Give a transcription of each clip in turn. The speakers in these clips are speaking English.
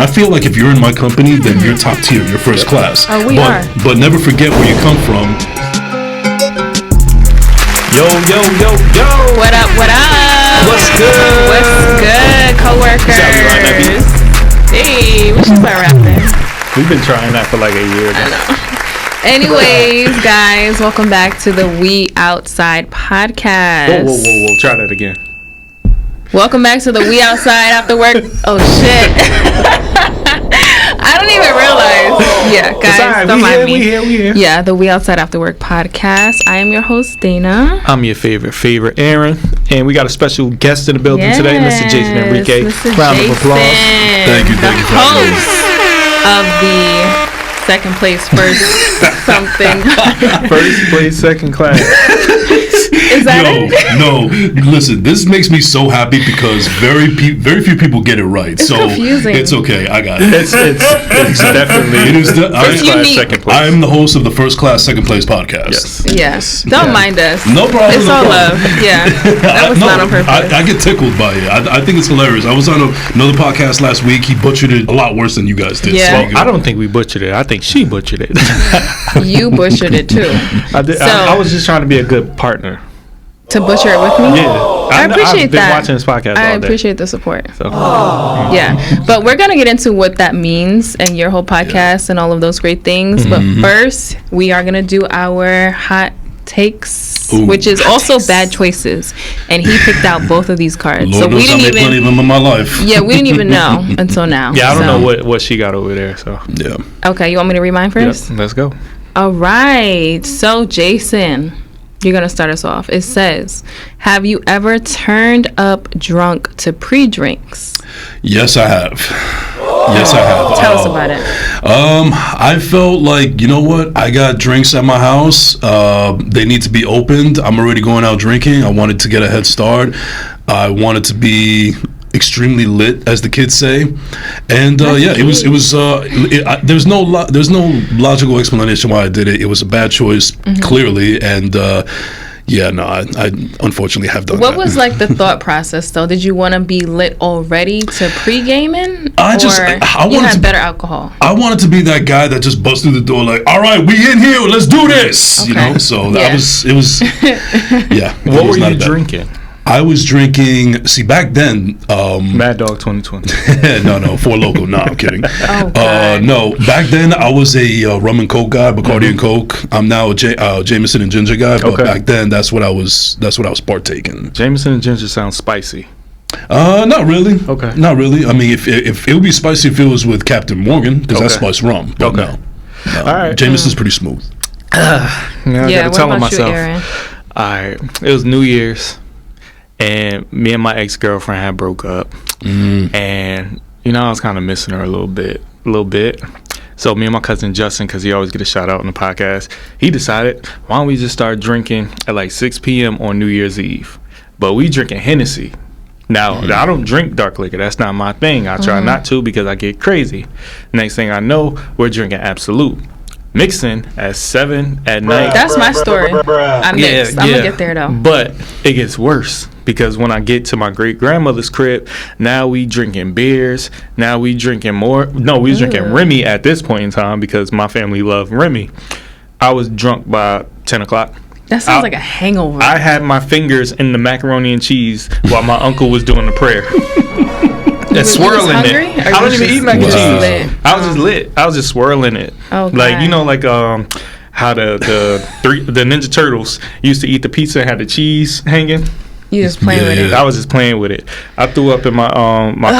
feel like if you're in my company, then you're top tier, you're first class. Oh, we are. But never forget where you come from. Yo. What up? What's good, coworkers? Hey, we should start rapping. We've been trying that for like a year now. I know. Anyways, guys, welcome back to the We Outside podcast. Whoa. Try that again. Welcome back to the We Outside After Work. Oh, shit. I don't even realize. Yeah, guys, don't mind me. We here. Yeah, the We Outside After Work podcast. I am your host, Dana. I'm your favorite Aaron. And we got a special guest in the building today, Mr. Jason Enrique. Round of applause. Thank you. Host of the second place, first something. First place, second class. Is that it? No. Listen, this makes me so happy because very few people get it right. It's so confusing. It's okay. I got it. It's definitely It's first class, unique. second place. I am the host of the First Class, Second Place podcast. Yes. Don't mind us. No problem. It's all love. Yeah. That was not on purpose. I get tickled by it. I think it's hilarious. I was on another podcast last week. He butchered it a lot worse than you guys did. Yeah. So I don't think we butchered it. I think she butchered it. You butchered it too. I was just trying to be a good partner. To butcher it with me? Yeah. I appreciate I've been that. watching this podcast I all day. appreciate the support. So. Yeah. But we're going to get into what that means and your whole podcast and all of those great things. But first, we are going to do our hot takes, which is also bad choices. And he picked out both of these cards. Lord so we knows didn't I made plenty of them in my life. Yeah, we didn't even know until now. Yeah, I don't know what she got over there. So. Yeah. Okay, you want me to read mine first? Yep, let's go. All right. So, Jason, you're going to start us off. It says, have you ever turned up drunk to pre-drinks? Yes, I have. Tell us about it. I felt like, you know what? I got drinks at my house. They need to be opened. I'm already going out drinking. I wanted to get a head start. I wanted to be extremely lit, as the kids say, and there's no logical explanation why I did it. It was a bad choice, clearly, and I unfortunately have done that. What was like the thought process though? Did you want to be lit already to pre-gaming? I you had better alcohol? I wanted to be that guy that just busts through the door like, all right, we in here, let's do this. Okay. You know, so Yeah. it was yeah. What were you drinking? I was drinking. See, back then, Mad Dog 2020. no, Four Loko. No, I'm kidding. Oh, God. No, back then I was a rum and coke guy, Bacardi and Coke. I'm now a Jameson and ginger guy, but back then that's what I was partaking. Jameson and ginger sounds spicy. Not really. Okay. Not really. I mean, if it would be spicy if it was with Captain Morgan, because that's spiced rum. But no. All right. Jameson's pretty smooth. I gotta what tell about myself. you, Aaron? All right. It was New Year's. And me and my ex-girlfriend had broke up. And, I was kind of missing her a little bit. So me and my cousin Justin, because he always get a shout out on the podcast, he decided, why don't we just start drinking at like 6 p.m. on New Year's Eve? But we drinking Hennessy. Now, I don't drink dark liquor. That's not my thing. I try not to because I get crazy. Next thing I know, we're drinking Absolute. Mixing at 7 at night. That's my story. I mixed. I'm going to get there, though. But it gets worse because when I get to my great-grandmother's crib, now we drinking beers. Now we drinking more. No, we was drinking Remy at this point in time because my family loved Remy. I was drunk by 10 o'clock. That sounds like a hangover. I had my fingers in the macaroni and cheese while my uncle was doing the prayer. And swirling it. I don't even eat mac and cheese. I was just lit. I was just swirling it. Okay. Like how the Ninja Turtles used to eat the pizza and had the cheese hanging. You just playing with it. I was just playing with it. I threw up in my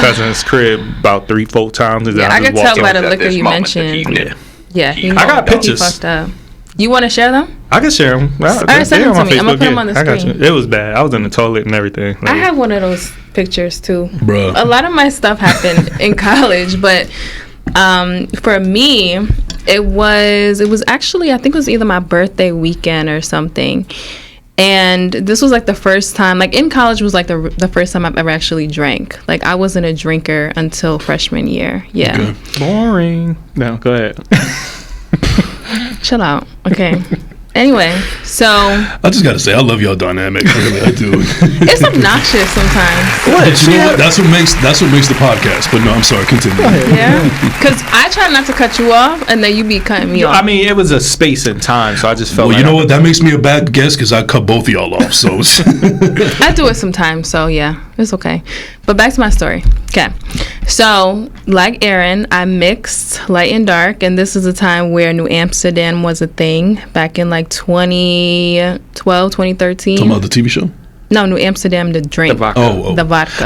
cousin's crib about 3-4 times. And I could tell by the liquor you mentioned. Yeah, I got pictures. He fucked up. You want to share them? I can share them. All right, send them to me. I'm going to put them on the screen. I got you. It was bad. I was in the toilet and everything. I have one of those pictures too. Bruh. A lot of my stuff happened in college, but for me, it was actually, I think it was either my birthday weekend or something. And this was like the first time, like in college was like the first time I've ever actually drank. Like I wasn't a drinker until freshman year. Yeah. Okay. Boring. No, go ahead. Chill out. Okay. Anyway, so I just gotta say, I love y'all dynamic. Really, I do. it's obnoxious sometimes. But you know what? That's what makes the podcast. But no, I'm sorry. Continue. Yeah, because I try not to cut you off, and then you be cutting me off. I mean, it was a space and time, so I just felt. Well, like you know what? That makes me a bad guest because I cut both of y'all off. So I do it sometimes, so yeah, it's okay. But back to my story. Okay, so like Aaron, I mixed light and dark, and this is a time where New Amsterdam was a thing back in like 2012, 2013. talking about the TV show. No, New Amsterdam, the drink. The vodka. Oh. The vodka.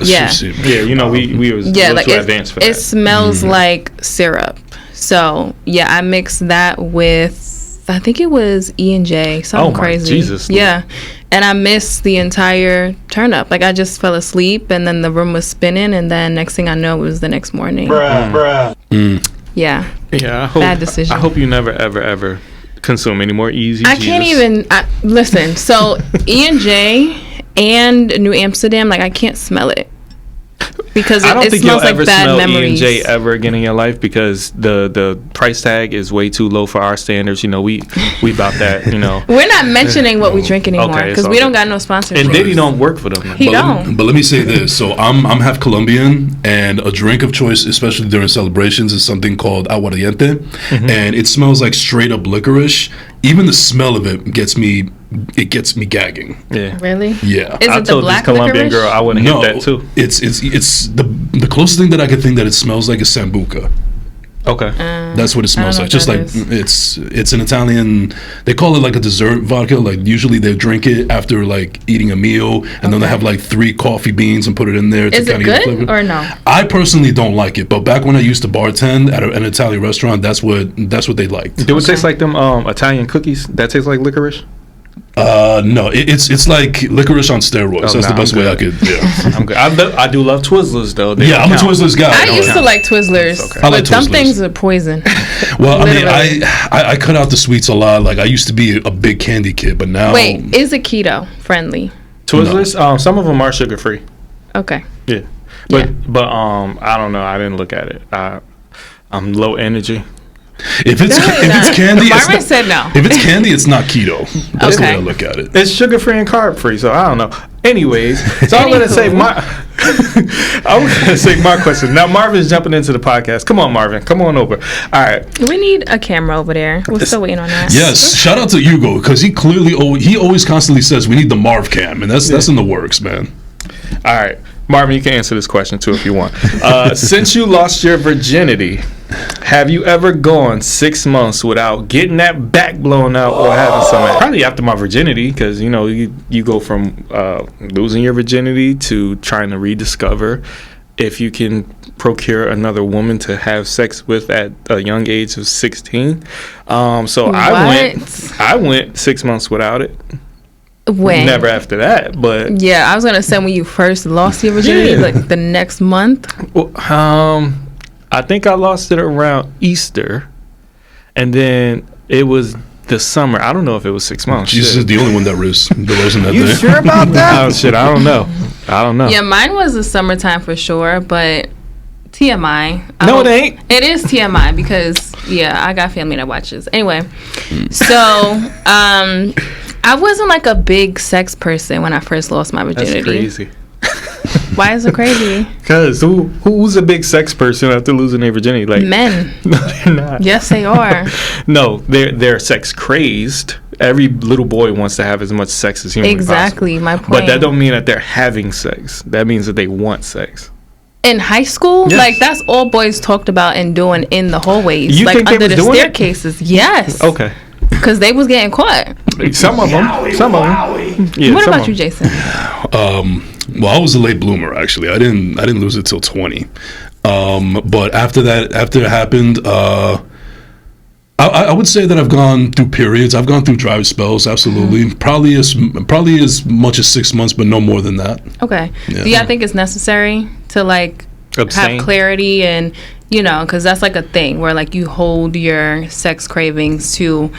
Yeah. Yeah, you know, we was a little like too advanced for that. it smells like syrup. So yeah, I mixed that with, I think it was E&J, something crazy. Jesus. Yeah, and I missed the entire turn up. Like I just fell asleep, and then the room was spinning, and then next thing I know, it was the next morning. Mm. Yeah. Yeah, I hope, Bad decision. I hope you never, ever consume any more Easy I can't even listen. So E&J and New Amsterdam, like I can't smell it because I don't it think you'll smells like ever bad smell memories. E&J ever again in your life because the price tag is way too low for our standards. You know, we about that. You know, We're not mentioning what we drink anymore Okay, it's because all we don't good. got no sponsorship. and Diddy don't work for them. He don't. But let me say this. So I'm half Colombian, and a drink of choice, especially during celebrations, is something called aguardiente, and it smells like straight up licorice. Even the smell of it gets me gagging. Yeah. Really? Yeah. Is I it the told black this Colombian licorice? girl I wouldn't No, hit that too. it's the closest thing that I could think that it smells like is sambuca. Okay. That's what it smells know like. what Just that like is. it's an Italian. They call it like a dessert vodka. Like usually they drink it after like eating a meal, and then they have like 3 coffee beans and put it in there. Is it get good flavor. or no? I personally don't like it, but back when I used to bartend at an Italian restaurant, that's what they liked. Do it taste like them Italian cookies? That taste like licorice? No, it's like licorice on steroids. Oh, That's the nah, best I'm way I good. could. Yeah, I'm good. I do love Twizzlers though. They yeah, don't I'm a count. Twizzlers guy. I used to like Twizzlers, Okay. I like but some Twizzlers. things are poison. Well, I mean, Literally. I cut out the sweets a lot. Like I used to be a big candy kid, but now Wait, is it keto friendly? Twizzlers. Some of them are sugar free. Okay. Yeah. But I don't know. I didn't look at it. I'm low energy. if it's candy, it's Marvin not, said no. if it's candy, it's not keto. That's the way Okay. I look at it. It's sugar free and carb free, so I don't know. Anyways, so I'm gonna say my question. Now Marvin's jumping into the podcast. Come on, Marvin. Come on over. All right. We need a camera over there. We're still waiting on that. Yes, shout out to Hugo because he always constantly says we need the Marv cam, and that's in the works, man. All right. Marvin, you can answer this question too if you want. Since you lost your virginity, have you ever gone 6 months without getting that back blown out or having some? Probably after my virginity, because you know you go from losing your virginity to trying to rediscover if you can procure another woman to have sex with at a young age of 16. So I went 6 months without it. When? Never after that, but Yeah, I was gonna say when you first lost your virginity, Yeah. like the next month. well, I think I lost it around Easter, and then it was the summer. I don't know if it was 6 months. Jesus is the only one that rose in that You day. sure about that? Oh shit, I don't know. Yeah, mine was the summertime for sure, but TMI. No, it ain't. It is TMI because I got family that watches. Anyway, so I wasn't like a big sex person when I first lost my virginity. That's crazy. Why is it crazy? Because who's a big sex person after losing their virginity? Like Men. No, they're not. Yes, they are. No, they're sex crazed. Every little boy wants to have as much sex as humanly Exactly, possible. my point. But that don't mean that they're having sex. That means that they want sex. In high school, Yes. like that's all boys talked about and doing in the hallways, You like think they under was the doing it? staircases. Yes. Okay. Because they was getting caught. Some of them. Yeah, What some about of you, them. Jason? Well, I was a late bloomer actually. I didn't lose it till 20. But after it happened, I would say that I've gone through periods. I've gone through dry spells, absolutely. Mm-hmm. Probably as much as 6 months, but no more than that. Okay. Yeah. Do y'all think it's necessary to like Abstain? have clarity and because that's like a thing where like you hold your sex cravings to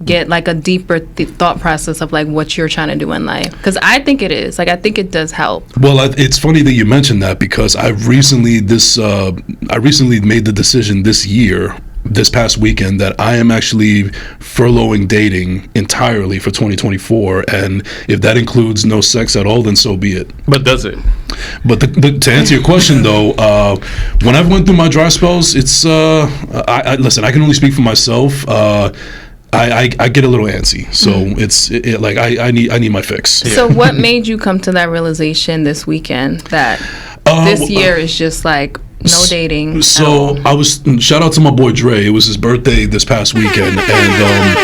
get like a deeper thought process of like what you're trying to do in life? Because I think it is. Like I think it does help. Well, it's funny that you mentioned that because I recently made the decision this year this past weekend that I am actually furloughing dating entirely for 2024, and if that includes no sex at all, then so be it. But does it? But to answer your question though, when I've went through my dry spells, it's I listen, I can only speak for myself. I get a little antsy, so it's like I need my fix. So what made you come to that realization this weekend that this year is just like no dating? So I was, shout out to my boy Dre. It was his birthday this past weekend, and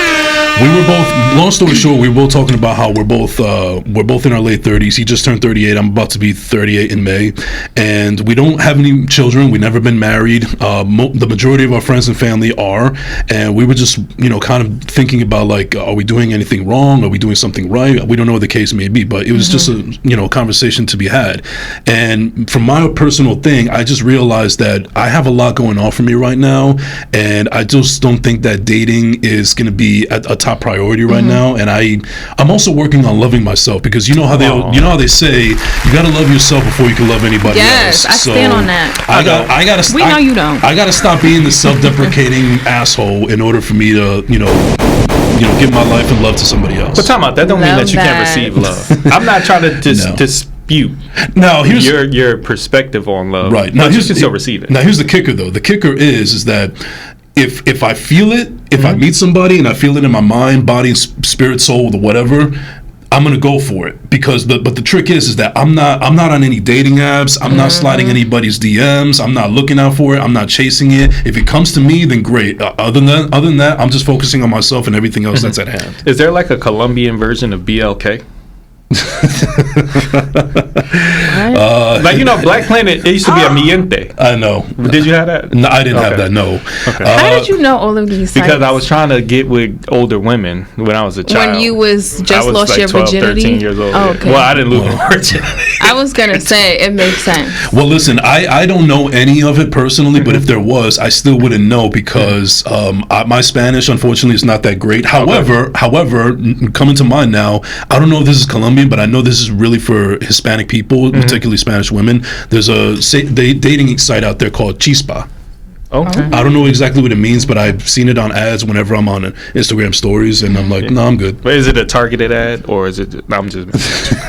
we were both, long story short, we were both talking about how we're both in our late 30s. He just turned 38. I'm about to be 38 in May, and we don't have any children. We've never been married. The majority of our friends and family are, and we were just, kind of thinking about like, are we doing anything wrong? Are we doing something right? We don't know what the case may be, but it was just a conversation to be had. And from my personal thing, I just realized that I have a lot going on for me right now, and I just don't think that dating is going to be a top priority right now. And I'm also working on loving myself, because you know how they say you got to love yourself before you can love anybody else. Yes, I stand on that. I gotta. We know you don't. I gotta stop being the self-deprecating asshole in order for me to give my life and love to somebody else. But time out, that don't mean that you can't receive love. I'm not trying to dispute. No, here's your perspective on love. Right now, you can still receive it. Now, here's the kicker, though. The kicker is that if I feel it, if I meet somebody and I feel it in my mind, body, spirit, soul, whatever, I'm gonna go for it. Because but the trick is that I'm not on any dating apps. I'm not sliding anybody's DMs. I'm not looking out for it. I'm not chasing it. If it comes to me, then great. Other than that, I'm just focusing on myself and everything else that's at hand. Is there like a Colombian version of BLK? Black Planet, it used to be a miente. I know. Did you have that? No, I didn't have that. No. Okay. How did you know all of these sites? Because I was trying to get with older women when I was a child. When you was lost like your 12, virginity? 13 years old. Oh, okay. Well, I didn't lose my virginity. I was gonna say it makes sense. Well, listen, I don't know any of it personally, but if there was, I still wouldn't know, because my Spanish, unfortunately, is not that great. However, coming to mind now, I don't know if this is Colombian, but I know this is really for Hispanic people, particularly Spanish women. There's a dating site out there called Chispa. Okay. I don't know exactly what it means, but I've seen it on ads whenever I'm on Instagram stories, and I'm like, no, I'm good. But is it a targeted ad, or is it? I'm just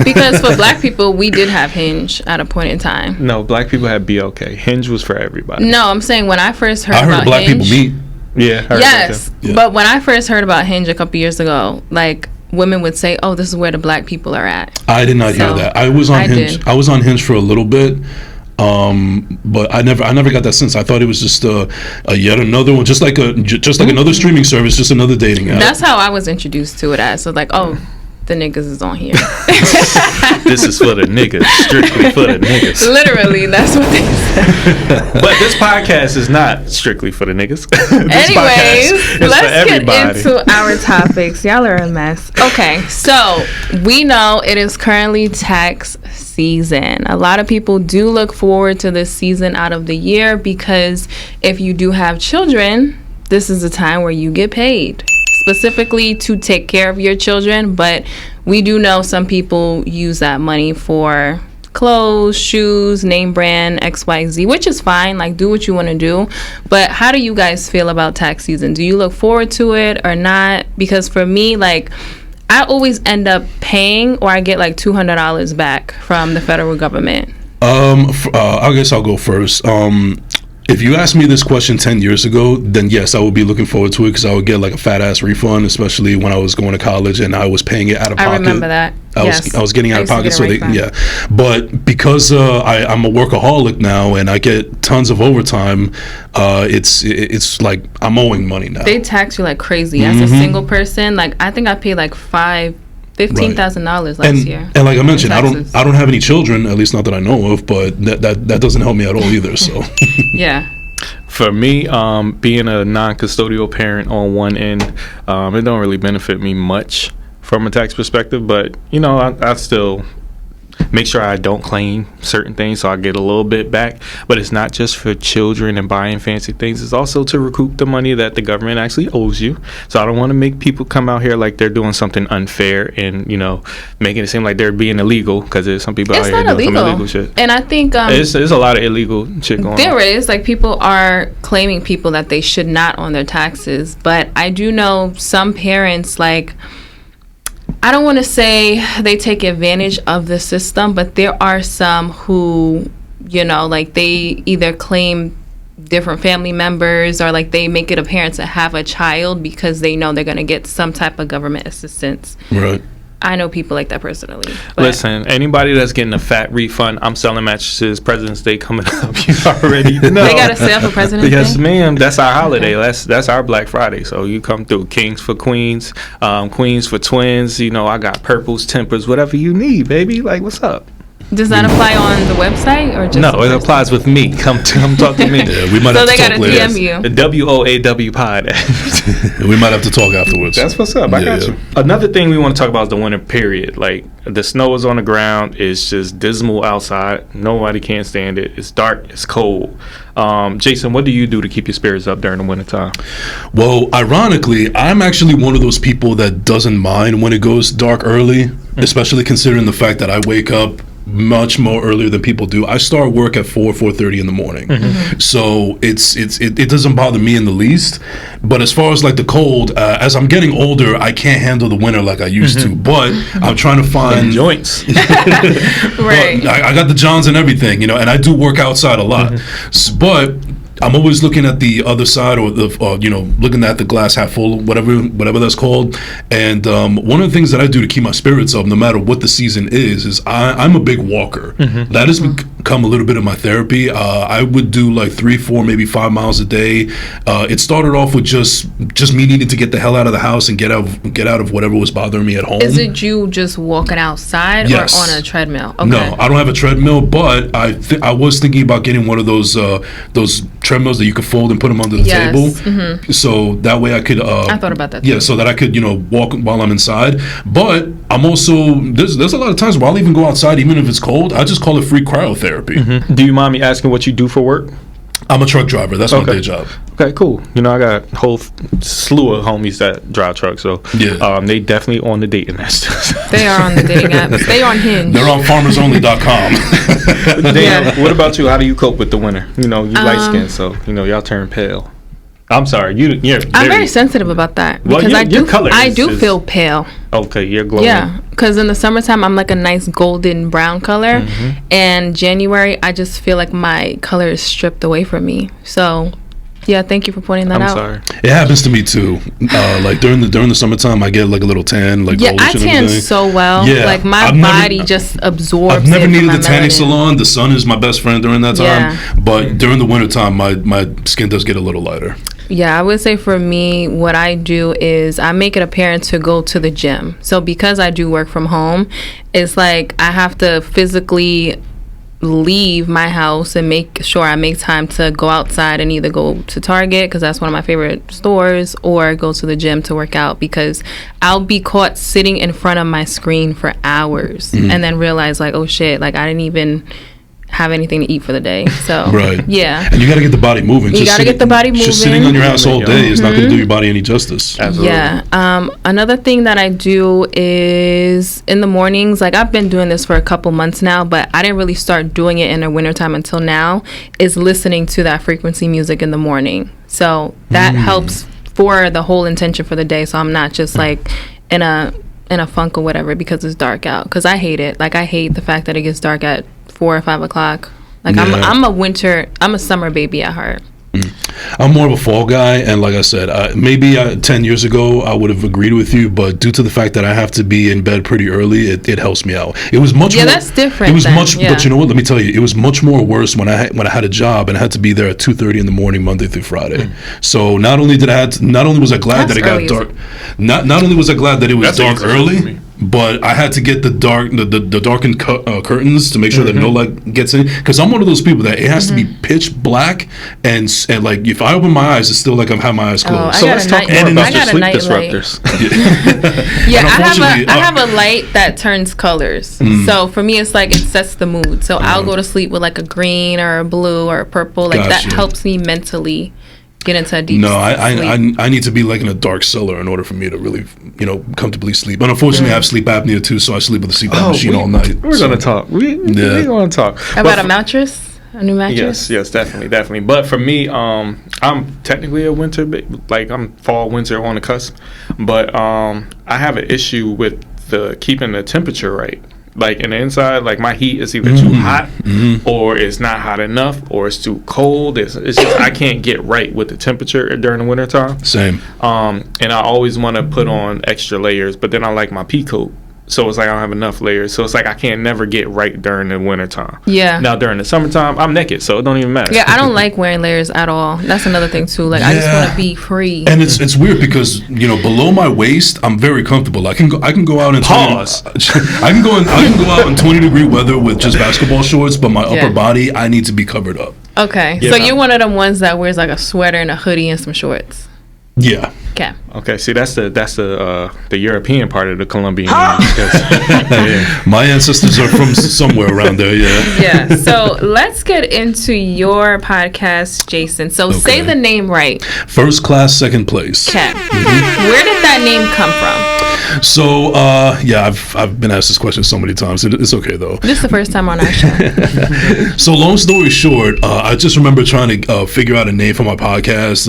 because for Black people, we did have Hinge at a point in time. No, Black people had BLK. Hinge was for everybody. No, I'm saying when I first heard about Black Hinge, people meet. Yeah. Yes, yeah. But when I first heard about Hinge a couple years ago, like, women would say, "Oh, this is where the Black people are at." I did not hear that. I was on Hinge. I was on Hinge for a little bit, but I never got that sense. I thought it was just a yet another one, just like another streaming service, just another dating app. That's how I was introduced to it as. So like, oh, the niggas is on here. This is for the niggas, strictly for the niggas. Literally, that's what they said. But this podcast is not strictly for the niggas. Anyways, let's get into our topics. Y'all are a mess. Okay, so we know it is currently tax season. A lot of people do look forward to this season out of the year, because if you do have children, this is a time where you get paid specifically to take care of your children. But we do know some people use that money for clothes, shoes, name brand, XYZ, which is fine. Like, do what you want to do. But how do you guys feel about tax season? Do you look forward to it or not? Because for me, like, I always end up paying, or I get like $200 back from the federal government. I guess I'll go first. If you asked me this question 10 years ago, then yes, I would be looking forward to it, because I would get like a fat ass refund, especially when I was going to college and I was paying it out of pocket. I remember that. I was getting out of pocket, so But because I'm a workaholic now and I get tons of overtime, it's like I'm owing money now. They tax you like crazy as a single person. Like, I think I paid like $15,000 last year. And like I mentioned, I don't have any children, at least not that I know of, but that doesn't help me at all either. So yeah. For me, being a non-custodial parent on one end, it don't really benefit me much from a tax perspective, but I still make sure I don't claim certain things so I get a little bit back. But it's not just for children and buying fancy things. It's also to recoup the money that the government actually owes you. So I don't want to make people come out here like they're doing something unfair and, you know, making it seem like they're being illegal, because there's some people out here doing some illegal shit. And I think there's a lot of illegal shit going on. There is. Like, people are claiming people that they should not on their taxes. But I do know some parents, like, I don't want to say they take advantage of the system, but there are some who, you know, like, they either claim different family members, or like they make it apparent to have a child because they know they're going to get some type of government assistance. Right. I know people like that personally. Listen, anybody that's getting a fat refund, I'm selling mattresses. President's Day coming up. You already know. They got a sale for President's Day? Yes, ma'am. That's our holiday. That's our Black Friday. So you come through. Kings for queens, queens for twins. You know, I got purples, tempers, whatever you need, baby. Like, what's up? Does that apply on the website or just? No, it applies with me. Come talk to me. Yeah, we might so have they to got to talk later. DM you. The WOAW pod. We might have to talk afterwards. That's what's up. I got you. Another thing we want to talk about is the winter period. Like, the snow is on the ground. It's just dismal outside. Nobody can stand it. It's dark. It's cold. Jason, what do you do to keep your spirits up during the wintertime? Well, ironically, I'm actually one of those people that doesn't mind when it goes dark early, especially considering the fact that I wake up much more earlier than people do. I start work at 4:30 in the morning. So it doesn't bother me in the least. But as far as like the cold, as I'm getting older, I can't handle the winter like I used to. But I'm trying to find joints. Right. I got the Johns and everything, you know, and I do work outside a lot. But I'm always looking at the other side, or the you know, looking at the glass half full, whatever that's called. And one of the things that I do to keep my spirits up, no matter what the season is I'm a big walker. That has become a little bit of my therapy. I would do like 3, 4, maybe 5 miles a day. It started off with just me needing to get the hell out of the house and get out of whatever was bothering me at home. Is it you just walking outside or on a treadmill? Okay. No, I don't have a treadmill, but I was thinking about getting one of those treadmills that you could fold and put them under the table, so that way I could. I thought about that too. Yeah, so that I could, you know, walk while I'm inside. But I'm also there's a lot of times where I'll even go outside, even if it's cold. I just call it free cryotherapy. Do you mind me asking what you do for work? I'm a truck driver. That's my day job. Okay, cool. You know, I got a whole slew of homies that drive trucks, so they definitely on the dating apps. They are on the dating apps. They on Hinge. They're on farmersonly.com. Damn, what about you? How do you cope with the winter? You know, you light skin, so you know y'all turn pale. I'm sorry, I'm very sensitive about that because I do feel pale. Okay, you're glowing. Yeah, because in the summertime I'm like a nice golden brown color, and January I just feel like my color is stripped away from me. So, yeah, thank you for pointing that out. I'm sorry. It happens to me too. Like during the summertime, I get like a little tan, like I tan so well. Yeah, like my body just absorbs. I've never needed the the tanning salon. The sun is my best friend during that time. Yeah. But during the wintertime, my skin does get a little lighter. Yeah, I would say for me, what I do is I make it apparent to go to the gym. So because I do work from home, it's like I have to physically leave my house and make sure I make time to go outside and either go to Target, because that's one of my favorite stores, or go to the gym to work out, because I'll be caught sitting in front of my screen for hours and then realize like, oh shit, like I didn't even have anything to eat for the day. So yeah, and you got to get the body moving. You got to get the body moving. Just sitting on your ass all day is not going to do your body any justice. Absolutely. Yeah. Another thing that I do is in the mornings, like I've been doing this for a couple months now, but I didn't really start doing it in the wintertime until now, is listening to that frequency music in the morning. So that helps for the whole intention for the day, so I'm not just like in a funk or whatever because it's dark out, because I hate it. Like I hate the fact that it gets dark at 4 or 5 o'clock. Like I'm a summer baby at heart. I'm more of a fall guy, and like I said, maybe 10 years ago I would have agreed with you, but due to the fact that I have to be in bed pretty early, it helps me out. It was much more, that's different. It was but you know what? Let me tell you, it was much more worse when I had a job and I had to be there at 2:30 in the morning Monday through Friday. So not only was I glad that it got dark, not only was I glad that it was dark early. but I had to get the darkened curtains to make sure that no light gets in. Because I'm one of those people that it has to be pitch black, and like if I open my eyes, it's still like I have my eyes closed. So let's talk more about the sleep disruptors. Yeah, I have a light that turns colors. So for me, it's like it sets the mood. So I'll go to sleep with like a green or a blue or a purple. Like that helps me mentally get into a deep sleep. I need to be like in a dark cellar in order for me to really, comfortably sleep. And unfortunately, I have sleep apnea too, so I sleep with a CPAP machine all night. We're gonna talk. We're gonna talk about a mattress. A new mattress? Yes, definitely. But for me, I'm technically a winter, like I'm fall, winter on the cusp. But I have an issue with keeping the temperature right. Like in the inside, like my heat is either too hot or it's not hot enough or it's too cold. It's just I can't get right with the temperature during the winter time. Same. And I always want to put on extra layers, but then I like my pea coat. So it's like I don't have enough layers. So it's like I can't never get right during the winter time. Yeah. Now during the summertime, I'm naked, so it don't even matter. Yeah, I don't like wearing layers at all. That's another thing too. Like I just want to be free. And it's weird because below my waist, I'm very comfortable. I can go out and pause. I can go out in 20-degree weather with just basketball shorts, but my upper body, I need to be covered up. Okay, so you're one of them ones that wears like a sweater and a hoodie and some shorts. Yeah. Okay. See, that's the European part of the Colombian. My ancestors are from somewhere around there. Yeah. Yeah. So let's get into your podcast, Jason. So say the name right. First class, second place. Okay. Where did that name come from? So I've been asked this question so many times. It's okay though. This is the first time on our show. So long story short, I just remember trying to figure out a name for my podcast.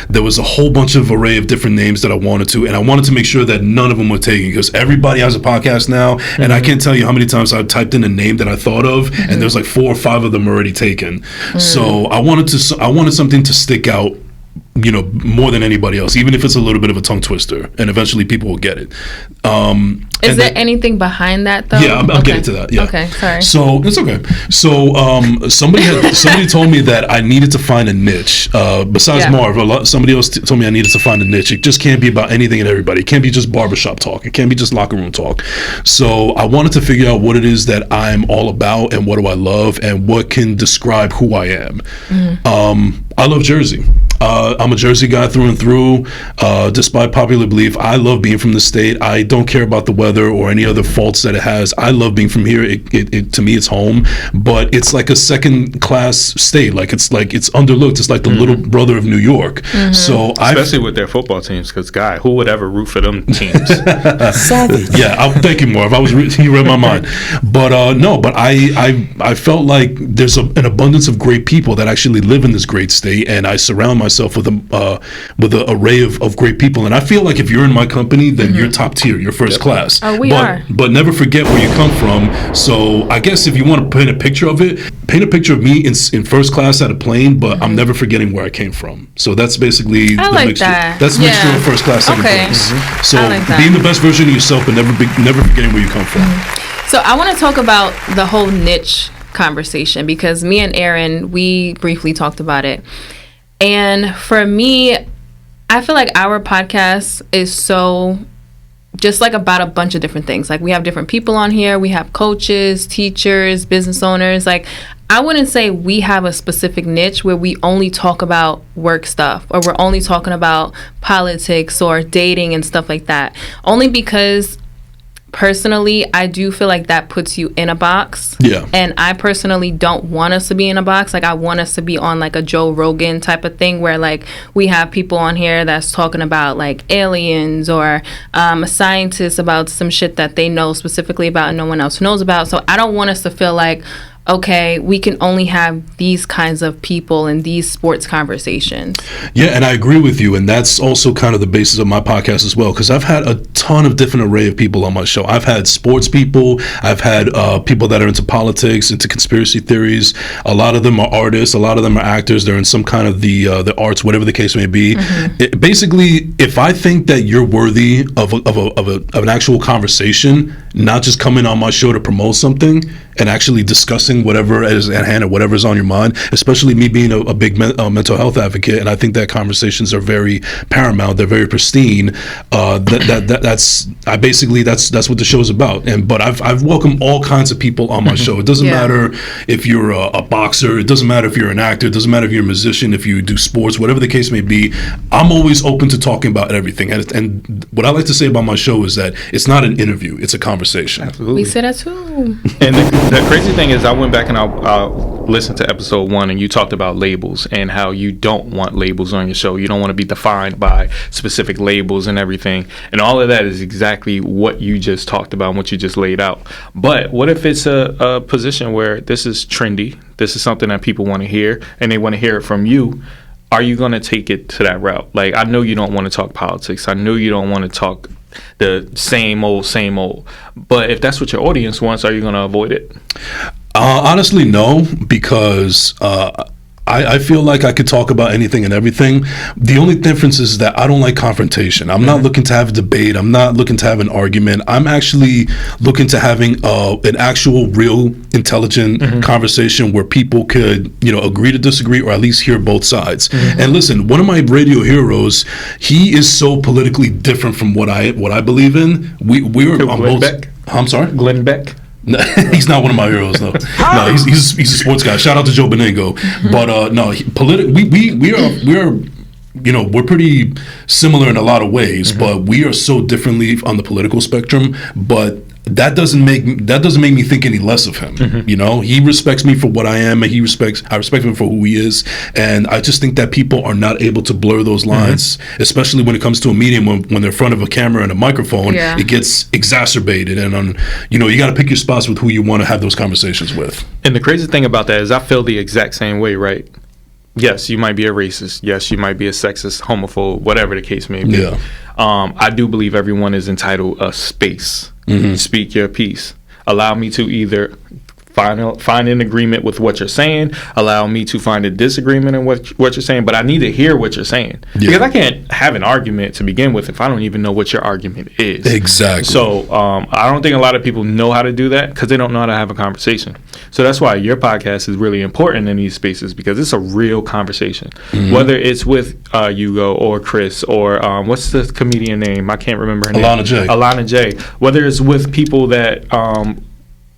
There was a whole bunch of array of different names that I wanted to, and I wanted to make sure that none of them were taken because everybody has a podcast now, and I can't tell you how many times I've typed in a name that I thought of, and there's like 4 or 5 of them already taken. So I wanted something to stick out, more than anybody else, even if it's a little bit of a tongue twister, and eventually people will get it. Is there anything behind that though? Yeah, I'll get into that. Yeah. Okay, sorry. So it's okay. So somebody told me that I needed to find a niche. Besides Marv, somebody else told me I needed to find a niche. It just can't be about anything and everybody. It can't be just barbershop talk. It can't be just locker room talk. So I wanted to figure out what it is that I'm all about and what do I love and what can describe who I am. I love Jersey. I'm a Jersey guy through and through. Despite popular belief, I love being from the state. I don't care about the weather or any other faults that it has. I love being from here. It to me, it's home. But it's like a second-class state. Like it's underlooked. It's like the little brother of New York. So especially with their football teams, because who would ever root for them teams? Savage. Yeah, thank you, Marv. You read my mind. But I felt like there's an abundance of great people that actually live in this great state, and I surround myself with an array of great people. And I feel like if you're in my company, then you're top tier. You're first class. Oh, we are. But never forget where you come from. So I guess if you want to paint a picture of it, paint a picture of me in first class at a plane, but I'm never forgetting where I came from. So that's basically the mixture. That's the mixture of first class, second place. So being the best version of yourself, but never forgetting where you come from. So I want to talk about the whole niche conversation because me and Aaron, we briefly talked about it. And for me, I feel like our podcast is so just like about a bunch of different things. Like we have different people on here. We have coaches, teachers, business owners. Like I wouldn't say we have a specific niche where we only talk about work stuff or we're only talking about politics or dating and stuff like that. Only because personally, I do feel like that puts you in a box. Yeah. And I personally don't want us to be in a box. Like I want us to be on like a Joe Rogan type of thing where like we have people on here that's talking about like aliens or a scientist about some shit that they know specifically about and no one else knows about. So I don't want us to feel like, okay, we can only have these kinds of people in these sports conversations. Yeah, and I agree with you. And that's also kind of the basis of my podcast as well, because I've had a ton of different array of people on my show. I've had sports people. I've had people that are into politics, into conspiracy theories. A lot of them are artists. A lot of them are actors. They're in some kind of the arts, whatever the case may be. Basically, if I think that you're worthy of an actual conversation, not just coming on my show to promote something and actually discussing whatever is at hand or whatever is on your mind, especially me being a big mental health advocate. And I think that conversations are very paramount. They're very pristine. That's what the show's about. But I've welcomed all kinds of people on my show. It doesn't matter if you're a boxer. It doesn't matter if you're an actor. It doesn't matter if you're a musician, if you do sports, whatever the case may be. I'm always open to talking about everything. And what I like to say about my show is that it's not an interview. It's a conversation. Absolutely. We say that too. And the crazy thing is, I went back and I listened to episode 1, and you talked about labels and how you don't want labels on your show. You don't want to be defined by specific labels and everything. And all of that is exactly what you just talked about and what you just laid out. But what if it's a position where this is trendy, this is something that people want to hear, and they want to hear it from you? Are you going to take it to that route? Like, I know you don't want to talk politics. I know you don't want to talk the same old. But if that's what your audience wants, are you going to avoid it? Honestly, no, because I feel like I could talk about anything and everything. The only difference is that I don't like confrontation. I'm not looking to have a debate. I'm not looking to have an argument. I'm actually looking to having an actual, real, intelligent conversation where people could, agree to disagree or at least hear both sides. And listen, one of my radio heroes, he is so politically different from what I believe in. We're on both. Beck? I'm sorry, Glenn Beck. He's not one of my heroes, though. No, he's a sports guy. Shout out to Joe Beningo. But no, we're pretty similar in a lot of ways, but we are so differently on the political spectrum. But that doesn't make me think any less of him. He respects me for what I am, and I respect him for who he is. And I just think that people are not able to blur those lines, especially when it comes to a medium when they're in front of a camera and a microphone. It gets exacerbated, and you got to pick your spots with who you want to have those conversations with. And the crazy thing about that is I feel the exact same way, right? Yes, you might be a racist. Yes, you might be a sexist, homophobe, whatever the case may be. I do believe everyone is entitled a space. Speak your piece. Allow me to either find an agreement with what you're saying, allow me to find a disagreement in what you're saying, but I need to hear what you're saying. Because I can't have an argument to begin with if I don't even know what your argument is. Exactly. So I don't think a lot of people know how to do that because they don't know how to have a conversation. So that's why your podcast is really important in these spaces, because it's a real conversation. Whether it's with Hugo or Chris or what's the comedian name? I can't remember her name. Alana J. Whether it's with people that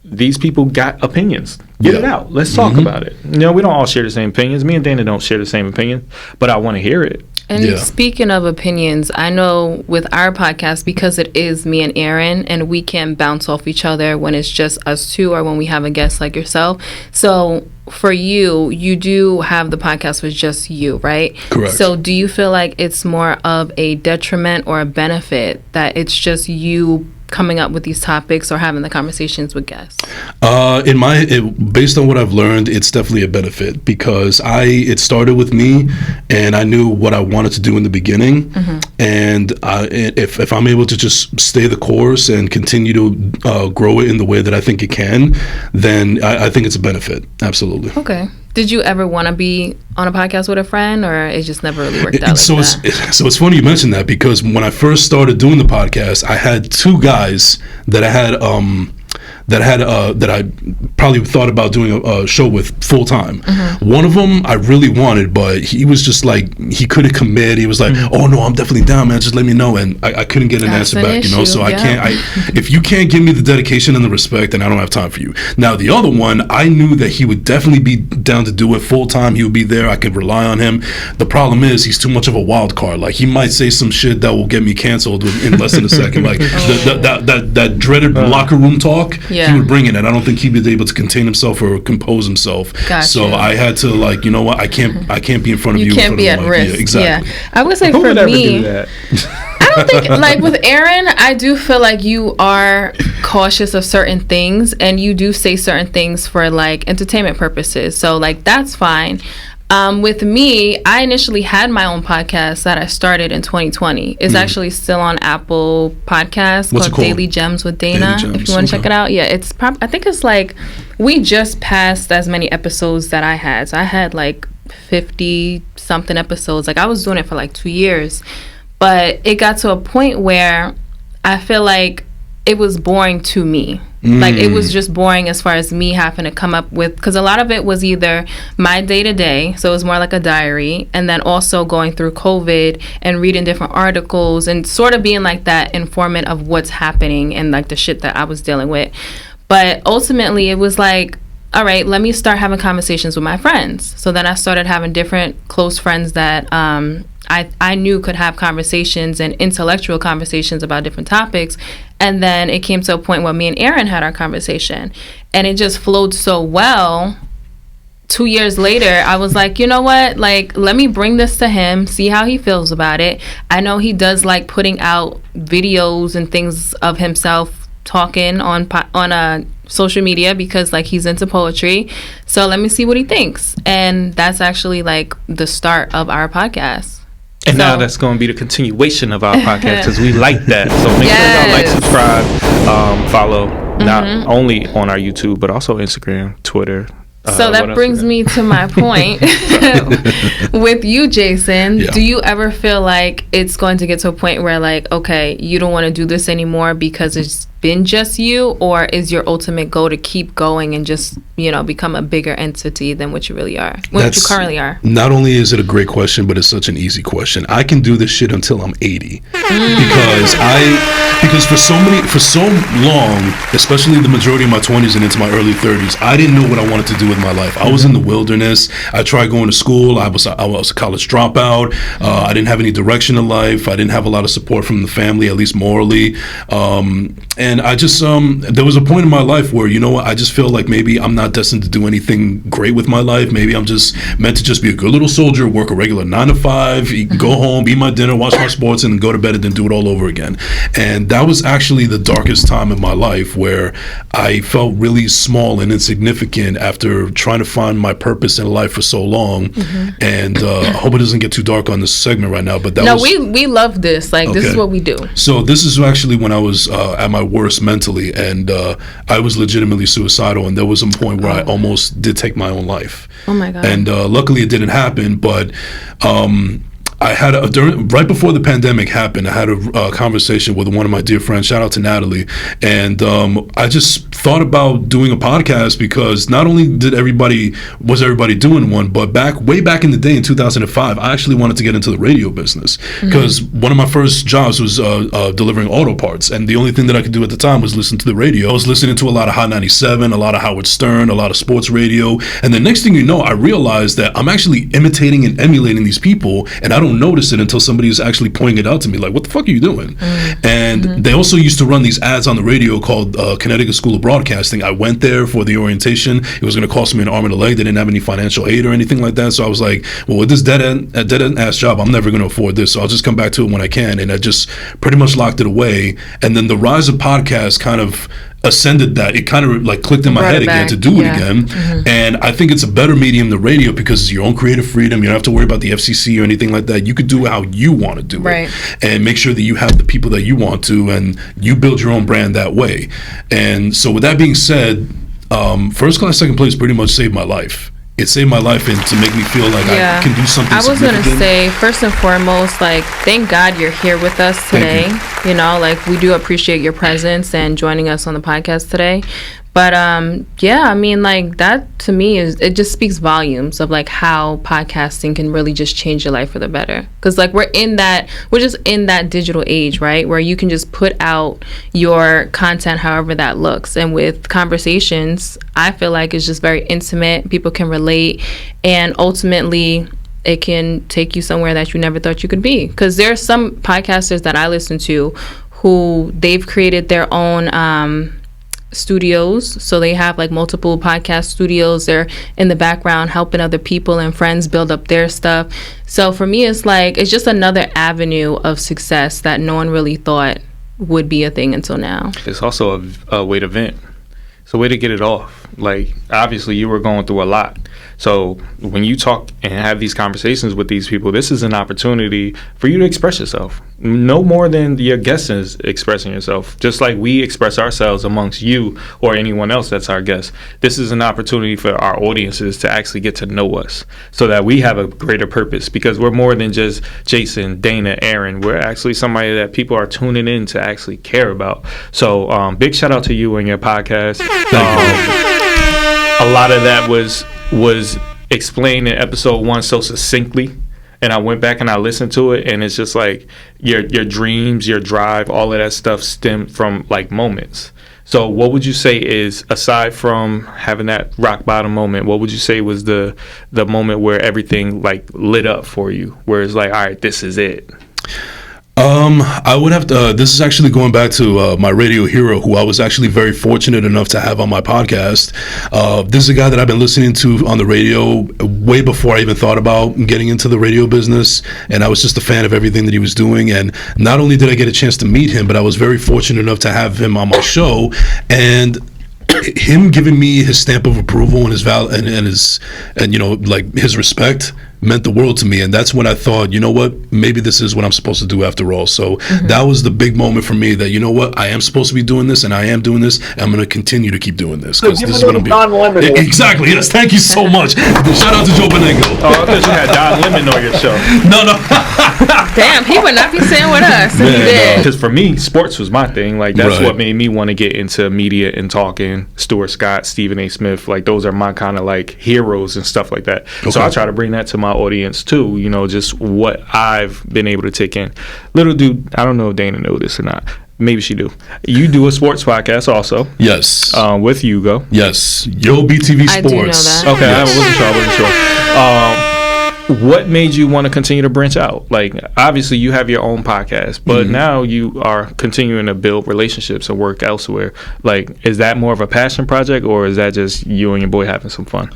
these people got opinions. Get it out. Let's talk about it. We don't all share the same opinions. Me and Dana don't share the same opinion, but I want to hear it. And speaking of opinions, I know with our podcast, because it is me and Aaron, and we can bounce off each other when it's just us two or when we have a guest like yourself. So for you do have the podcast with just you, right? Correct. So do you feel like it's more of a detriment or a benefit that it's just you coming up with these topics or having the conversations with guests? Based on what I've learned, it's definitely a benefit, because it started with me, and I knew what I wanted to do in the beginning. And if I'm able to just stay the course and continue to grow it in the way that I think it can, then I think it's a benefit. Absolutely. Okay. Did you ever want to be on a podcast with a friend, or it just never really worked out so it's funny you mentioned that, because when I first started doing the podcast, I had two guys that I had that I probably thought about doing a show with full time. One of them I really wanted, but he was just like, he couldn't commit. He was like, "Oh no, I'm definitely down, man. Just let me know." And I couldn't get an answer back, So I can't. If you can't give me the dedication and the respect, then I don't have time for you. Now the other one, I knew that he would definitely be down to do it full time. He would be there. I could rely on him. The problem is he's too much of a wild card. Like, he might say some shit that will get me canceled in less than a second. Like that dreaded locker room talk. He would bring it, and I don't think he'd be able to contain himself or compose himself. Gotcha. So I had to, like, you know what? I can't be in front of you. You can't be at risk. Yeah, exactly. Yeah. I would say Who for would ever me, do that? I don't think, like with Aaron, I do feel like you are cautious of certain things, and you do say certain things for like entertainment purposes. So like that's fine. With me, I initially had my own podcast that I started in 2020. It's actually still on Apple Podcasts. What's it called? Daily Gems with Dana. Daily Gems. If you want to check it out. Yeah, it's I think it's like, we just passed as many episodes that I had. So I had like 50 something episodes. Like, I was doing it for like 2 years. But it got to a point where I feel like it was boring to me. Like, it was just boring as far as me having to come up with, because a lot of it was either my day-to-day, so it was more like a diary, and then also going through COVID and reading different articles and sort of being like that informant of what's happening and like the shit that I was dealing with. But ultimately, it was like, all right, let me start having conversations with my friends. So then I started having different close friends that I knew could have conversations and intellectual conversations about different topics. And then it came to a point where me and Aaron had our conversation. And it just flowed so well. 2 years later, I was like, you know what? Like, let me bring this to him, see how he feels about it. I know he does like putting out videos and things of himself talking on social media because like he's into poetry. So let me see what he thinks. And that's actually like the start of our podcast. And now that's going to be the continuation of our podcast because we like that. So make sure y'all like, subscribe, follow, not only on our YouTube, but also Instagram, Twitter. So that brings me to my point with you, Jason. Yeah. Do you ever feel like it's going to get to a point where like, okay, you don't want to do this anymore because it's been just you, or is your ultimate goal to keep going and just, you know, become a bigger entity than what you really are, what you currently are? Not only is it a great question, but it's such an easy question. I can do this shit until I'm 80 because for so long, especially the majority of my 20s and into my early 30s, I didn't know what I wanted to do with my life. I was in the wilderness. I tried going to school. I was a college dropout. I didn't have any direction in life. I didn't have a lot of support from the family, at least morally. And I just, there was a point in my life where, you know what, I just feel like maybe I'm not destined to do anything great with my life. Maybe I'm just meant to just be a good little soldier, work a regular 9 to 5, go home, eat my dinner, watch my sports, and go to bed and then do it all over again. And that was actually the darkest time in my life where I felt really small and insignificant after trying to find my purpose in life for so long. And I hope it doesn't get too dark on this segment right now, but we love this. Like, this is what we do. So this is actually when I was at my worst mentally, and I was legitimately suicidal, and there was a point where I almost did take my own life. Oh my God. And luckily it didn't happen, but I had right before the pandemic happened, I had a conversation with one of my dear friends, shout out to Natalie, and I just thought about doing a podcast because not only was everybody doing one, but way back in the day in 2005, I actually wanted to get into the radio business because one of my first jobs was delivering auto parts, and the only thing that I could do at the time was listen to the radio. I was listening to a lot of Hot 97, a lot of Howard Stern, a lot of sports radio, and the next thing you know, I realized that I'm actually imitating and emulating these people, and I don't notice it until somebody is actually pointing it out to me, like, what the fuck are you doing? And they also used to run these ads on the radio called Connecticut School of Broadcasting. I went there for the orientation. It was going to cost me an arm and a leg. They didn't have any financial aid or anything like that. So I was like, well, with this dead-end ass job, I'm never going to afford this. So I'll just come back to it when I can. And I just pretty much locked it away. And then the rise of podcasts kind of ascended that. It kind of like clicked in my head again to do it again. And I think it's a better medium than radio because it's your own creative freedom. You don't have to worry about the FCC or anything like that. You could do it how you want to do it and make sure that you have the people that you want to, and you build your own brand that way. And so with that being said, first class, second place pretty much saved my life. It saved my life and to make me feel like I can do something. I was going to say, first and foremost, like, thank God you're here with us today. You know, like, we do appreciate your presence and joining us on the podcast today. But yeah, I mean, like, that to me it just speaks volumes of like how podcasting can really just change your life for the better. Because like we're just in that digital age, right, where you can just put out your content however that looks. And with conversations, I feel like it's just very intimate. People can relate, and ultimately it can take you somewhere that you never thought you could be. Because there are some podcasters that I listen to who they've created their own studios, so they have like multiple podcast studios. They're in the background helping other people and friends build up their stuff. So for me, it's like it's just another avenue of success that no one really thought would be a thing until now. It's also a way to vent. It's a way to get it off. Like, obviously, you were going through a lot. So when you talk and have these conversations with these people, this is an opportunity for you to express yourself. No more than your guest is expressing yourself. Just like we express ourselves amongst you or anyone else that's our guest. This is an opportunity for our audiences to actually get to know us so that we have a greater purpose, because we're more than just Jason, Dana, Aaron. We're actually somebody that people are tuning in to actually care about. So big shout out to you and your podcast. A lot of that was explained in episode 1 so succinctly, and I went back and I listened to it, and it's just like your dreams, your drive, all of that stuff stemmed from like moments. So what would you say is, aside from having that rock bottom moment, what would you say was the moment where everything like lit up for you, where it's like, all right, this is it? I would have to, this is actually going back to my radio hero, who I was actually very fortunate enough to have on my podcast. This is a guy that I've been listening to on the radio way before I even thought about getting into the radio business, and I was just a fan of everything that he was doing. And not only did I get a chance to meet him, but I was very fortunate enough to have him on my show, and him giving me his stamp of approval and his and you know, like, his respect meant the world to me. And that's when I thought, you know what, maybe this is what I'm supposed to do after all. So that was the big moment for me, that, you know what, I am supposed to be doing this, and I am doing this, and I'm going to continue to keep doing this, because this is what I'm doing. Exactly, yes, thank you so much. Shout out to Joe Benengo. Oh, I thought you had Don Lemon on your show. No. Damn, he would not be saying with us if he did. Because for me, sports was my thing. Like, that's what made me want to get into media and talking. Stuart Scott, Stephen A. Smith, like, those are my kind of like heroes and stuff like that. Okay. So I try to bring that to my audience too, you know, just what I've been able to take in. Little dude, I don't know if Dana know this or not. Maybe she do. You do a sports podcast also. Yes. With Hugo. Yes. Yo BTV Sports. I do know that. Okay, yes. I wasn't sure. What made you want to continue to branch out? Like, obviously you have your own podcast, but now you are continuing to build relationships and work elsewhere. Like, is that more of a passion project, or is that just you and your boy having some fun?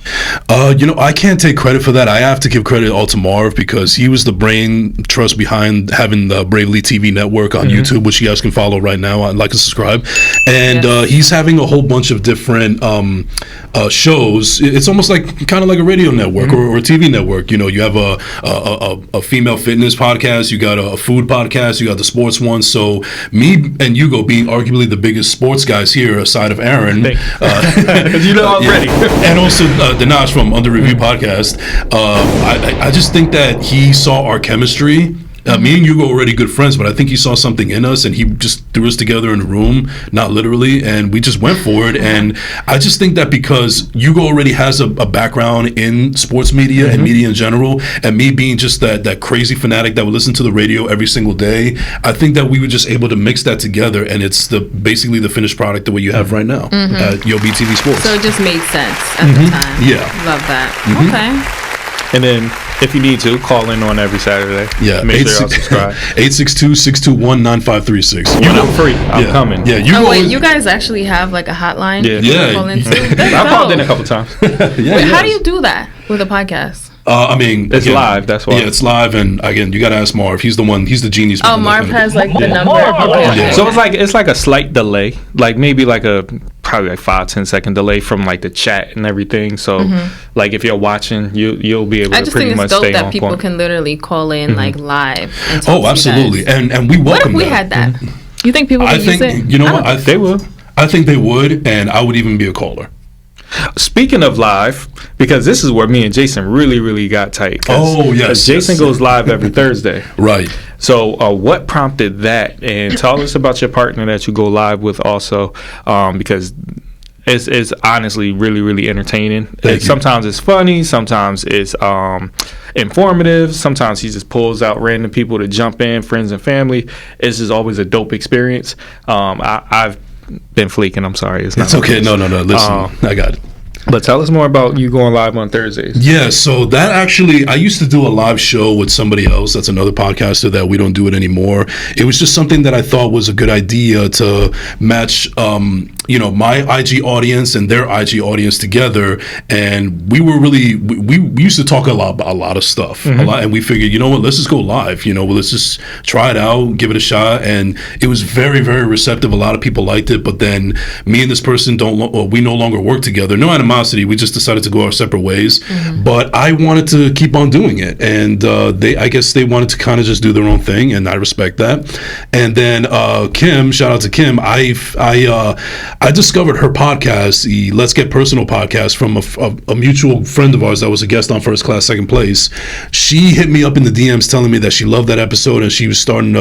You know, I can't take credit for that. I have to give credit all to Marv, because he was the brain trust behind having the Bravely TV network on YouTube, which you guys can follow right now. Like and subscribe. And he's having a whole bunch of different shows. It's almost like kind of like a radio network or a TV network. You know, you have a female fitness podcast, you got a food podcast, you got the sports one. So me and Hugo, being arguably the biggest sports guys here aside of Aaron, because you know already, and also Dinesh from Under Review podcast, I just think that he saw our chemistry. Me and Hugo were already good friends, but I think he saw something in us, and he just threw us together in a room, not literally, and we just went for it. And I just think that because Hugo already has a background in sports media and media in general, and me being just that crazy fanatic that would listen to the radio every single day, I think that we were just able to mix that together, and it's basically the finished product the way you have right now at Yo BTV Sports. So it just made sense at the time. Yeah. Love that. Okay. And then, if you need to, call in on every Saturday. Yeah. Make sure y'all subscribe. 862-621-9536. You know, free. I'm coming. Yeah. You guys actually have like a hotline? Yeah. Call into? I called in a couple times. How do you do that with a podcast? I mean, it's live. That's why. Yeah, it's live, and again, you got to ask Marv. He's the genius. Oh, Marv has like the number. Yeah. So it's like a slight delay, like maybe like probably like 5-10 second delay from like the chat and everything. So like if you're watching, you'll be able to pretty much stay on point. I just think it's dope that people can literally call in like live. And oh, absolutely, and we welcome. What if we had that? You think people would use it? You know what? They will. I think they would, and I would even be a caller. Speaking of live, because this is where me and Jason really got tight. Oh, yes. Jason goes live every Thursday. Right. So what prompted that? And tell us about your partner that you go live with also, because it's honestly really entertaining. Sometimes it's funny. Sometimes it's informative. Sometimes he just pulls out random people to jump in, friends and family. It's just always a dope experience. I've been fleeking. I'm sorry. It's okay. No. Listen, I got it. But tell us more about you going live on Thursdays. Yeah, so that actually, I used to do a live show with somebody else. That's another podcaster that we don't do it anymore. It was just something that I thought was a good idea to match my IG audience and their IG audience together, and we were really we used to talk a lot of stuff, a lot, and we figured, you know what, let's just go live. Let's just try it out, give it a shot, and it was very, very receptive. A lot of people liked it, but then me and this person we no longer work together. No animosity. We just decided to go our separate ways. But I wanted to keep on doing it, and I guess they wanted to kind of just do their own thing, and I respect that. And then Kim, shout out to Kim. I discovered her podcast, the Let's Get Personal podcast, from a mutual friend of ours that was a guest on First Class Second Place. She hit me up in the DMs telling me that she loved that episode, and she was starting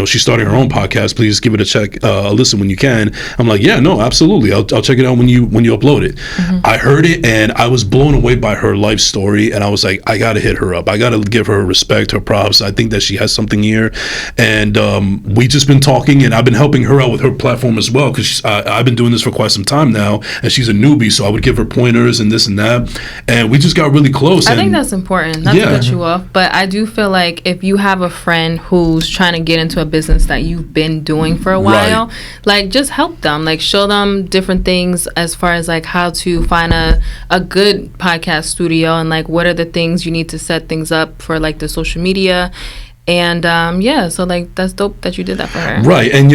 she's starting her own podcast. Please give it a listen when you can. I'm like, yeah, no, absolutely. I'll check it out when you upload it. I heard it, and I was blown away by her life story, and I was like, I gotta hit her up. I gotta give her respect, her props. I think that she has something here, and we just been talking, and I've been helping her out with her platform as well, because I've been doing this for quite some time now, and she's a newbie, so I would give her pointers and this and that, and we just got really close. I think that's important, not to cut you off, but I do feel like if you have a friend who's trying to get into a business that you've been doing for a while, like, just help them, like, show them different things as far as like how to find a good podcast studio, and like what are the things you need to set things up for, like the social media. And so like that's dope that you did that for her. Right. And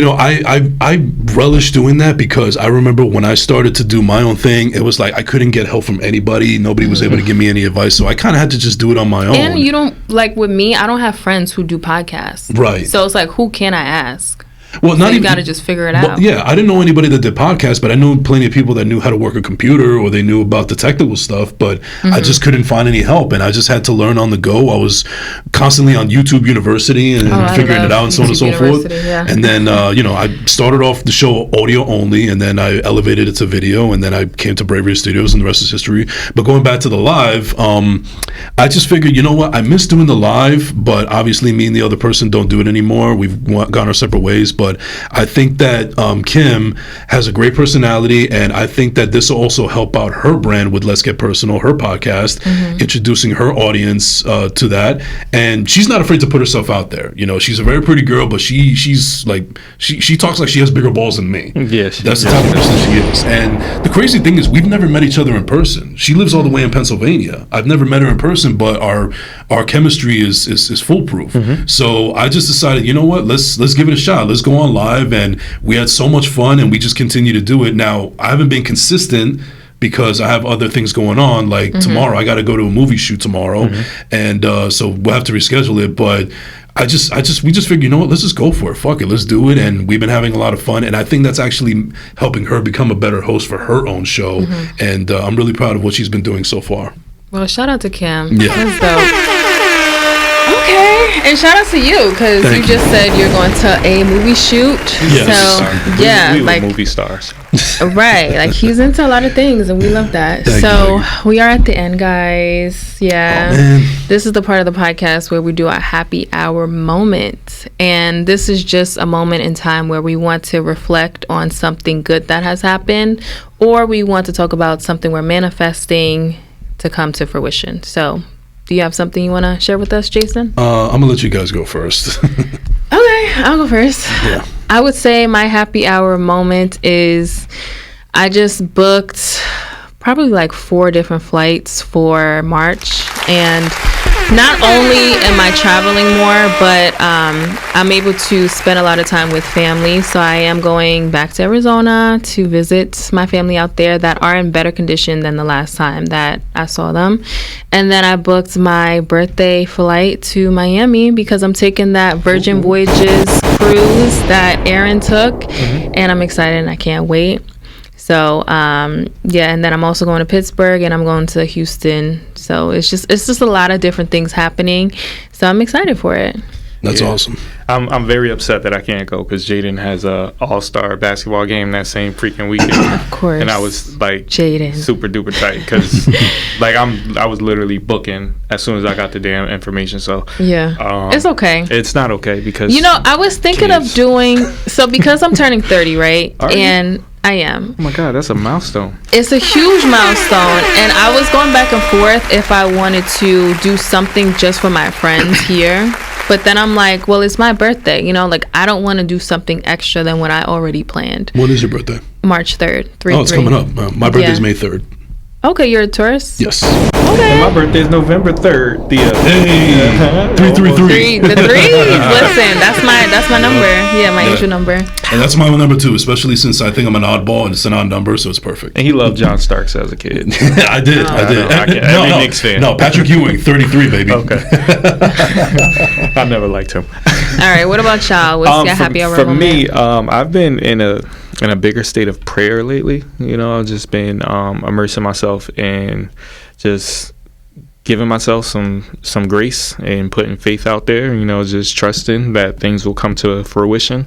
I relish doing that, because I remember when I started to do my own thing, it was like I couldn't get help from anybody. Nobody was able to give me any advice, so I kind of had to just do it on my own. And you don't, like with me, I don't have friends who do podcasts. Right. So it's like, who can I ask? Well, so you got to just figure it out. Yeah, I didn't know anybody that did podcasts, but I knew plenty of people that knew how to work a computer, or they knew about the technical stuff, but I just couldn't find any help, and I just had to learn on the go. I was constantly on YouTube University and figuring it out, and so on and so forth. Yeah. And then, I started off the show audio only, and then I elevated it to video, and then I came to Bravery Studios, and the rest is history. But going back to the live, I just figured, you know what, I miss doing the live, but obviously me and the other person don't do it anymore. We've gone our separate ways. But I think that Kim has a great personality, and I think that this will also help out her brand with Let's Get Personal, her podcast, introducing her audience to that. And she's not afraid to put herself out there. She's a very pretty girl, but she's like, she talks like she has bigger balls than me. Yes, that's the type of person she is. And the crazy thing is, we've never met each other in person. She lives all the way in Pennsylvania. I've never met her in person, but our chemistry is foolproof. So I just decided, you know what, let's give it a shot. Let's go on live, and we had so much fun, and we just continue to do it. Now, I haven't been consistent because I have other things going on, like tomorrow I got to go to a movie shoot tomorrow, and so we'll have to reschedule it. But we just figured, you know what, let's just go for it. Fuck it, let's do it. And we've been having a lot of fun, and I think that's actually helping her become a better host for her own show. And I'm really proud of what she's been doing so far. Well, shout out to Kim. Yeah. That's dope. Okay, and shout out to you, because you just said you're going to a movie shoot. Yes. So yeah, we like movie stars. Right, like he's into a lot, of things, and we love that. We are at the end, guys. Yeah, this is the part of the podcast where we do our happy hour moment, and this is just a moment in time where we want to reflect on something good that has happened, or we want to talk about something we're manifesting to come to fruition. So, do you have something you want to share with us, Jason? I'm gonna let you guys go first. Okay, I'll go first. Yeah. I would say my happy hour moment is I just booked probably like 4 different flights for March, and not only am I traveling more, but I'm able to spend a lot of time with family. So I am going back to Arizona to visit my family out there that are in better condition than the last time that I saw them. And then I booked my birthday flight to Miami, because I'm taking that Virgin Voyages cruise that Aaron took, and I'm excited and I can't wait. So, and then I'm also going to Pittsburgh, and I'm going to Houston. So it's just a lot of different things happening. So I'm excited for it. That's awesome. I'm very upset that I can't go, because Jaden has a all-star basketball game that same freaking weekend. Of course. And I was like, Jaden, super duper tight, because like I was literally booking as soon as I got the damn information. So yeah, it's okay. It's not okay, because I was thinking of doing because I'm turning 30, right? And I am. Oh my God, that's a milestone. It's a huge milestone, and I was going back and forth if I wanted to do something just for my friends here. But then I'm like, well, it's my birthday, like I don't want to do something extra than what I already planned. When is your birthday? March 3rd. 3-3. Oh, it's coming up. My birthday's Yeah. May 3rd. Okay, you're a Taurus? Yes. Okay. And my birthday's November 3rd. Hey, 333. The threes. Listen, that's my number. Yeah, my angel number. And that's my number too, especially since I think I'm an oddball and it's an odd number, so it's perfect. And he loved John Starks as a kid. I did. Every Knicks fan. No, Patrick Ewing, 33, baby. Okay. I never liked him. All right, what about y'all? What's your happy hour for moment? me, I've been in a bigger state of prayer lately. You know, I've just been immersing myself in just giving myself some grace and putting faith out there. You know, just trusting that things will come to fruition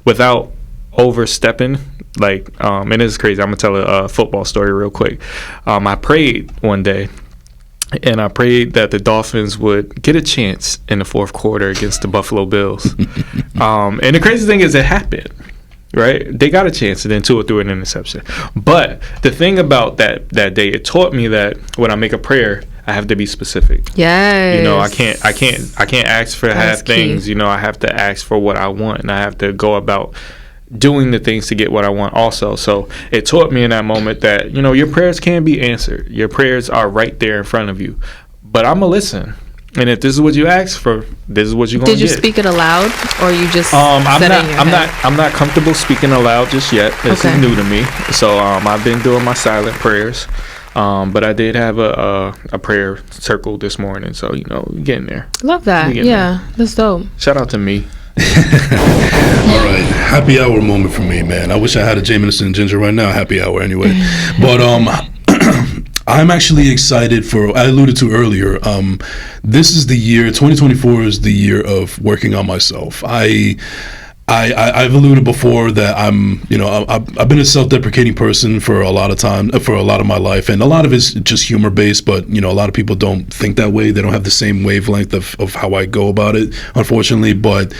without overstepping. Like, and it's crazy. I'm gonna tell a football story real quick. I prayed one day. And I prayed that the Dolphins would get a chance in the fourth quarter against the Buffalo Bills. And the crazy thing is it happened, right? They got a chance and then Tua threw an interception. But the thing about that day, it taught me that when I make a prayer, I have to be specific. Yes. You know, I can't ask for half things. key. You know, I have to ask for what I want, and I have to go about doing the things to get what I want also. So it taught me in that moment that, you know, your prayers can be answered. Your prayers are right there in front of you. But I'm going to listen. And if this is what you asked for, this is what you're going to get. Did you speak it aloud or you just I'm said it in your head? I'm not comfortable speaking aloud just yet. This is new to me. So I've been doing my silent prayers. But I did have a prayer circle this morning. So, you know, we're getting there. Love that. Yeah, that's dope. Shout out to me. All right, happy hour moment for me, man. I wish I had a Jameson and ginger right now. Happy hour anyway. But I'm actually excited for, I alluded to earlier, this is the year, 2024 is the year of working on myself. I've alluded before that I've been a self-deprecating person for a lot of time, for a lot of my life, and a lot of it's just humor-based, but, you know, a lot of people don't think that way. They don't have the same wavelength of how I go about it, unfortunately, but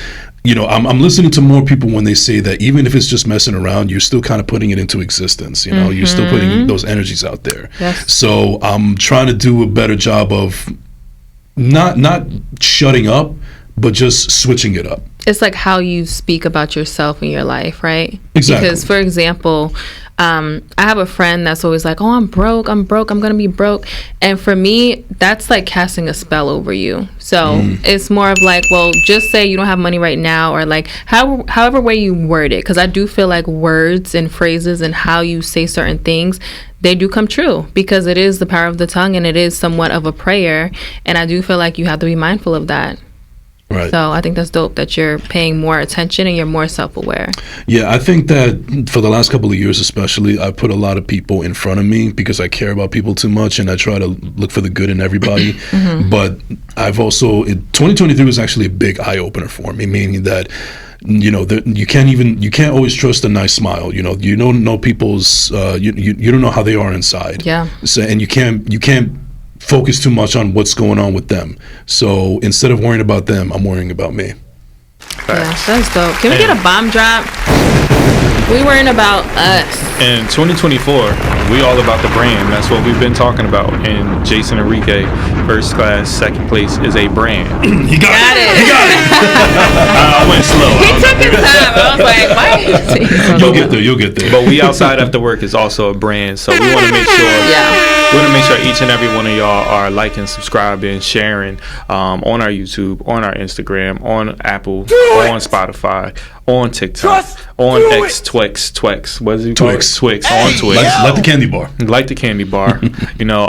you know, I'm listening to more people when they say that even if it's just messing around, you're still kind of putting it into existence. You know, you're still putting those energies out there. Yes. So I'm trying to do a better job of not shutting up, but just switching it up. It's like how you speak about yourself in your life, right? Exactly. Because, for example, I have a friend that's always like, oh, I'm broke, I'm going to be broke. And for me, that's like casting a spell over you. So it's more of like, well, just say you don't have money right now, or like however way you word it. Because I do feel like words and phrases and how you say certain things, they do come true, because it is the power of the tongue and it is somewhat of a prayer. And I do feel like you have to be mindful of that. Right. So I think that's dope that you're paying more attention and you're more self-aware. Yeah, I think that for the last couple of years especially, I put a lot of people in front of me because I care about people too much and I try to look for the good in everybody. But I've also, 2023 was actually a big eye-opener for me, meaning that, you know, you can't always trust a nice smile. You know, you don't know people's, you don't know how they are inside. Yeah. So, and you can't focus too much on what's going on with them. So instead of worrying about them, I'm worrying about me. Yeah, that's dope. Can we get a bomb drop? We worrying about us. In 2024, we all about the brand. That's what we've been talking about. And Jason Enrique, first class, second place is a brand. He got it. He got it. I went slow. He took his time. I was like, why? You'll get there. But we outside after work is also a brand. So we want to make sure. We want to make sure each and every one of y'all are liking, subscribing, sharing on our YouTube, on our Instagram, on Apple, on Spotify, on TikTok, on X, Twix. What is it called? Twix. On Twix. Like the candy bar. Like the candy bar. You know,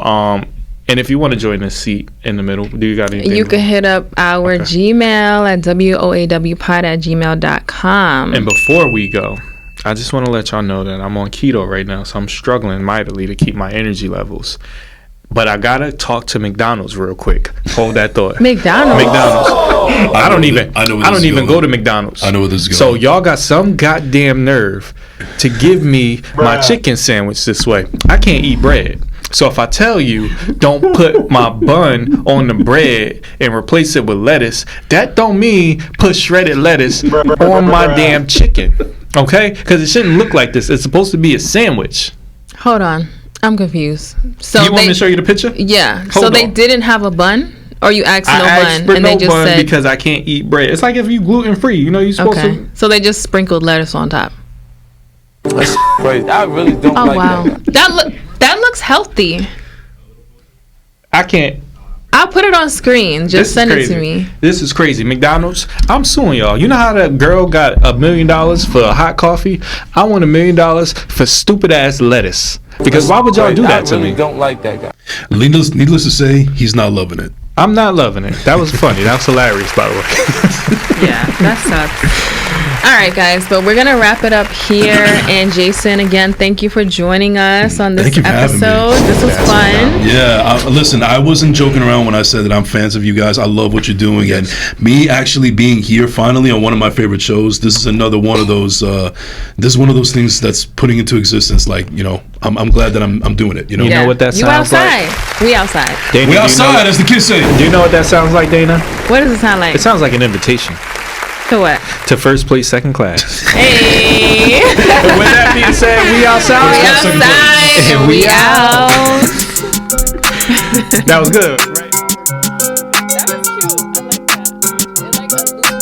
and if you want to join the seat in the middle, do you got anything? You can hit up our Gmail at woawpod@gmail.com. And before we go, I just want to let y'all know that I'm on keto right now, so I'm struggling mightily to keep my energy levels. But I gotta talk to McDonald's real quick. Hold that thought. McDonald's. I don't even go to McDonald's. I know where this is going. So y'all got some goddamn nerve to give me my chicken sandwich this way. I can't eat bread. So if I tell you don't put my bun on the bread and replace it with lettuce, that don't mean put shredded lettuce on my damn chicken. Okay? Because it shouldn't look like this. It's supposed to be a sandwich. Hold on. I'm confused. So you want me to show you the picture? Yeah. Hold so on. they didn't have a bun? Or you asked I no asked bun for and no they just bun said... because I can't eat bread. It's like if you gluten free. You know, you're supposed Okay. to... So they just sprinkled lettuce on top. That's crazy. I really don't Oh like wow, that. that looks healthy. I can't. I'll put it on screen. Just send it to me. This is crazy. McDonald's, I'm suing y'all. You know how that girl got $1 million for a hot coffee? I want $1 million for stupid ass lettuce. Because why would y'all do that to me? I really don't like that guy. Needless to say, he's not loving it. I'm not loving it. That was funny. That was hilarious, by the way. Yeah, that sucks. All right, guys, but we're gonna wrap it up here. And Jason, again, thank you for joining us on this Thank you for having me. episode. This was fun. Yeah, listen, I wasn't joking around when I said that I'm fans of you guys. I love what you're doing, and me actually being here finally on one of my favorite shows. This is another one of those. This is one of those things that's putting into existence. Like, you know, I'm glad that I'm doing it. You know, You know what that sounds you outside. We outside. Dana, we outside, as the kids say. Do you know what that sounds like, Dana? What does it sound like? It sounds like an invitation To what? to first place, second class. Hey. With that being said, we outside. We outside. And we out. That was good. That was cute. I like that. It's like a